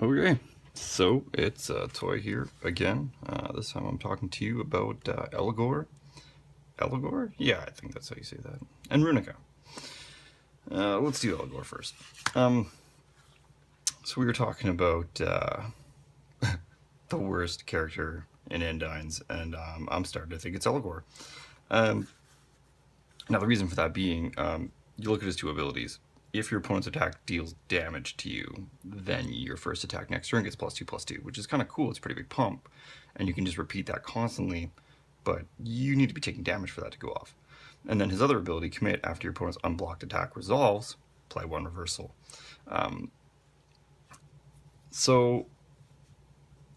Okay, so it's Toy here again. This time I'm talking to you about Eligor. Eligor? Yeah, I think that's how you say that. And Runika. Let's do Eligor first. So we were talking about the worst character in Indines, and I'm starting to think it's Eligor. Um, Now, the reason for that being, you look at his two abilities. If your opponent's attack deals damage to you, then your first attack next turn gets +2/+2, which is kind of cool. It's a pretty big pump, and you can just repeat that constantly, but you need to be taking damage for that to go off. And then his other ability, commit, after your opponent's unblocked attack resolves, play one reversal. So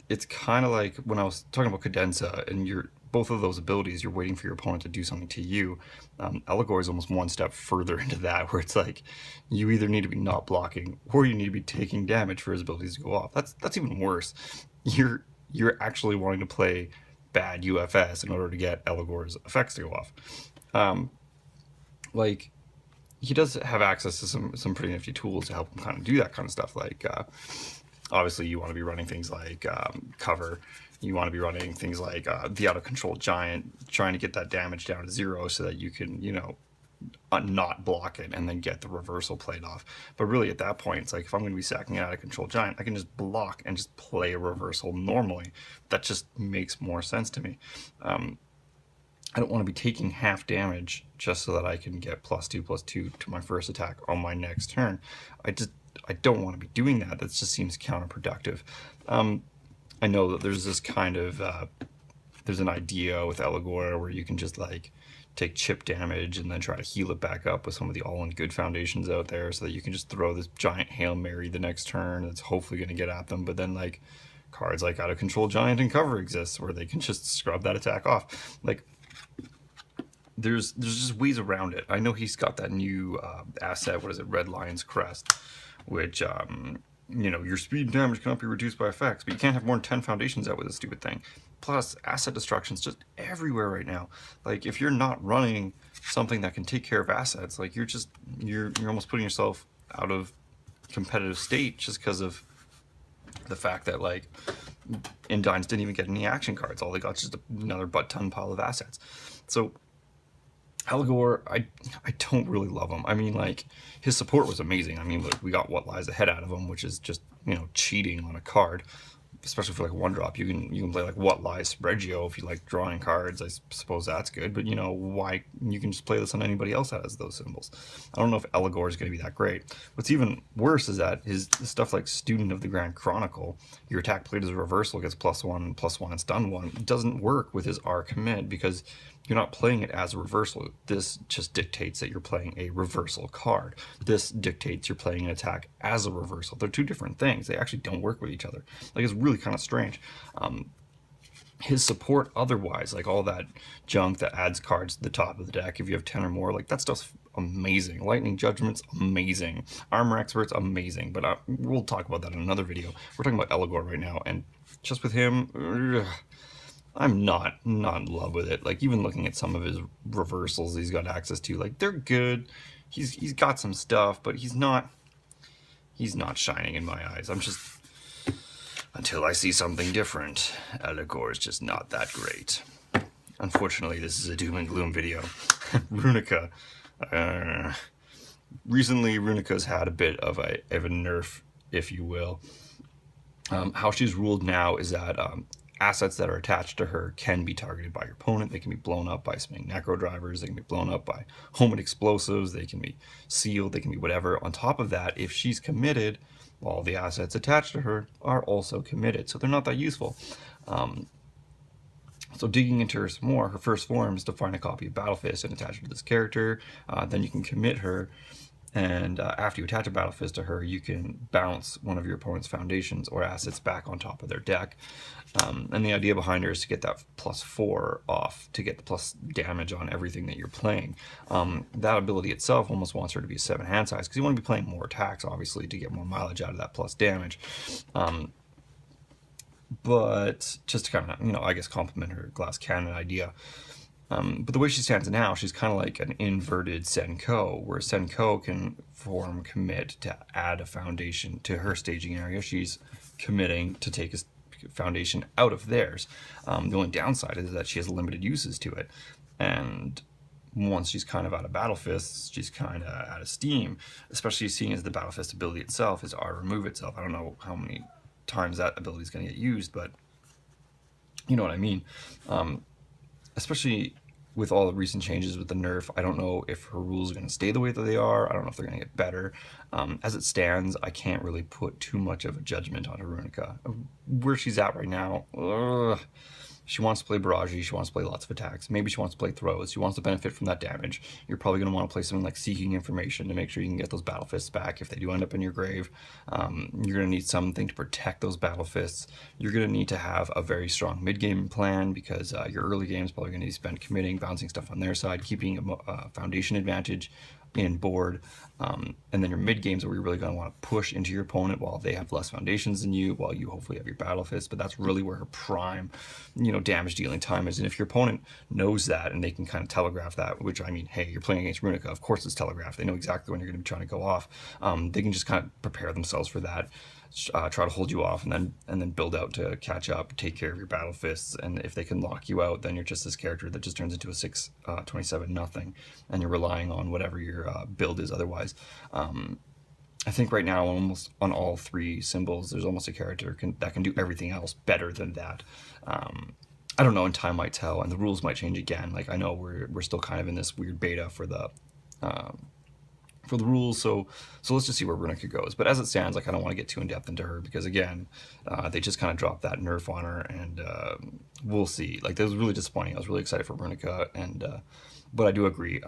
it's kind of like when I was talking about Cadenza, and you're both of those abilities, you're waiting for your opponent to do something to you. Eligor is almost one step further into that, where it's like you either need to be not blocking or you need to be taking damage for his abilities to go off. That's even worse. You're actually wanting to play bad UFS in order to get Eligor's effects to go off. Like, he does have access to some pretty nifty tools to help him kind of do that kind of stuff. Like, obviously, you want to be running things like cover. You want to be running things like the out of control giant, trying to get that damage down to 0 so that you can, not block it and then get the reversal played off. But really, at that point, it's like, if I'm going to be sacking an out of control giant, I can just block and just play a reversal normally. That just makes more sense to me. I don't want to be taking half damage just so that I can get +2/+2 to my first attack on my next turn. I don't want to be doing that. That just seems counterproductive. I know that there's this kind of there's an idea with Eligor where you can just like take chip damage and then try to heal it back up with some of the all in good foundations out there, so that you can just throw this giant Hail Mary the next turn that's hopefully going to get at them. But then like cards like out of control giant and cover exists where they can just scrub that attack off. Like, there's just ways around it. I know he's got that new asset, what is it, Red Lion's Crest, which your speed and damage cannot be reduced by effects, but you can't have more than 10 foundations out with this stupid thing. Plus, asset destruction's just everywhere right now. Like, if you're not running something that can take care of assets, like, you're almost putting yourself out of competitive state just because of the fact that, like, Indines didn't even get any action cards. All they got is just another butt-ton pile of assets. So Eligor, I don't really love him. I mean, like, his support was amazing. I mean, look, we got What Lies Ahead out of him, which is just, cheating on a card. Especially for like one drop, you can play like What Lies Spreggio if you like drawing cards. I suppose that's good, but why, you can just play this on anybody else that has those symbols. I don't know if Eligor is going to be that great. What's even worse is that his stuff like Student of the Grand Chronicle, your attack played as a reversal gets +1/+1 and stun 1, doesn't work with his R commit because you're not playing it as a reversal. This just dictates that you're playing a reversal card. This dictates you're playing an attack as a reversal. They're two different things. They actually don't work with each other. Like, it's really kind of strange. His support otherwise, like all that junk that adds cards to the top of the deck if you have 10 or more, like, that stuff's amazing. Lightning Judgment's amazing. Armor Expert's amazing, but we'll talk about that in another video. We're talking about Eligor right now, and just with him, I'm not in love with it. Like, even looking at some of his reversals he's got access to, like, they're good. He's got some stuff, but he's not shining in my eyes. I'm just, until I see something different, Eligor is just not that great. Unfortunately, this is a doom and gloom video. Runika. Recently, Runika's had a bit of a nerf, if you will. How she's ruled now is that assets that are attached to her can be targeted by your opponent. They can be blown up by spinning necro drivers. They can be blown up by homing explosives. They can be sealed. They can be whatever. On top of that, if she's committed, all the assets attached to her are also committed. So they're not that useful. So digging into her some more, her first form is to find a copy of Battle Fist and attach it to this character. Then you can commit her. And after you attach a Battle Fist to her, you can bounce one of your opponent's foundations or assets back on top of their deck. And the idea behind her is to get that +4 off, to get the plus damage on everything that you're playing. That ability itself almost wants her to be a 7 hand size, because you want to be playing more attacks, obviously, to get more mileage out of that plus damage. But just to kind of, I guess, complement her glass cannon idea, But the way she stands now, she's kind of like an inverted Senko, where Senko can form commit to add a foundation to her staging area. She's committing to take a foundation out of theirs. The only downside is that she has limited uses to it. And once she's kind of out of Battle Fists, she's kind of out of steam, especially seeing as the Battle Fist ability itself is R remove itself. I don't know how many times that ability is going to get used, but you know what I mean. Especially with all the recent changes with the nerf, I don't know if her rules are going to stay the way that they are. I don't know if they're going to get better. As it stands, I can't really put too much of a judgment on Runika. Where she's at right now, she wants to play barrage, she wants to play lots of attacks, maybe she wants to play throws, she wants to benefit from that damage. You're probably going to want to play something like Seeking Information to make sure you can get those Battle Fists back if they do end up in your grave. You're going to need something to protect those Battle Fists. You're going to need to have a very strong mid-game plan because your early game is probably going to need to spend committing, bouncing stuff on their side, keeping a foundation advantage in board, and then your mid games where you're really going to want to push into your opponent while they have less foundations than you, while you hopefully have your Battle Fist. But that's really where her prime, damage dealing time is. And if your opponent knows that and they can kind of telegraph that, which I mean, hey, you're playing against Runika, of course it's telegraphed. They know exactly when you're going to be trying to go off. They can just kind of prepare themselves for that. Try to hold you off and then build out to catch up, take care of your Battle Fists, and if they can lock you out, then you're just this character that just turns into a 6/27 nothing, and you're relying on whatever your build is otherwise. I think right now almost on all three symbols there's almost a character that can do everything else better than that. I don't know, and time might tell, and the rules might change again. Like, I know we're still kind of in this weird beta for the rules, so let's just see where Runika goes. But as it stands, like, I don't want to get too in depth into her because again, they just kind of dropped that nerf on her, and we'll see. Like, that was really disappointing. I was really excited for Runika, and but I do agree.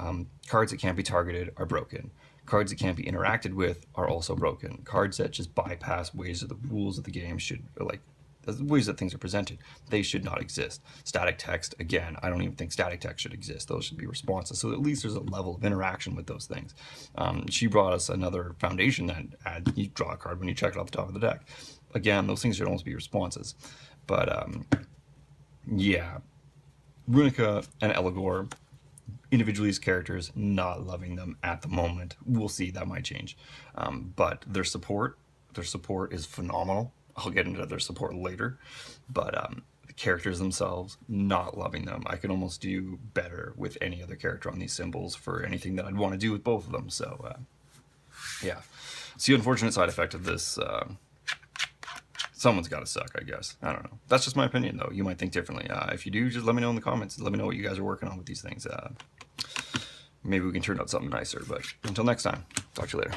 Cards that can't be targeted are broken. Cards that can't be interacted with are also broken. Cards that just bypass ways of the rules of the game should, like, the ways that things are presented, they should not exist. Static text, again, I don't even think static text should exist. Those should be responses. So at least there's a level of interaction with those things. She brought us another foundation that you draw a card when you check it off the top of the deck. Again, those things should almost be responses. But yeah, Runika and Eligor, individually as characters, not loving them at the moment. We'll see, that might change. But their support is phenomenal. I'll get into their support later, but the characters themselves, not loving them. I could almost do better with any other character on these symbols for anything that I'd want to do with both of them. So yeah, it's the unfortunate side effect of this. Someone's got to suck, I guess. I don't know. That's just my opinion, though. You might think differently. If you do, just let me know in the comments. Let me know what you guys are working on with these things. Maybe we can turn out something nicer. But until next time, talk to you later.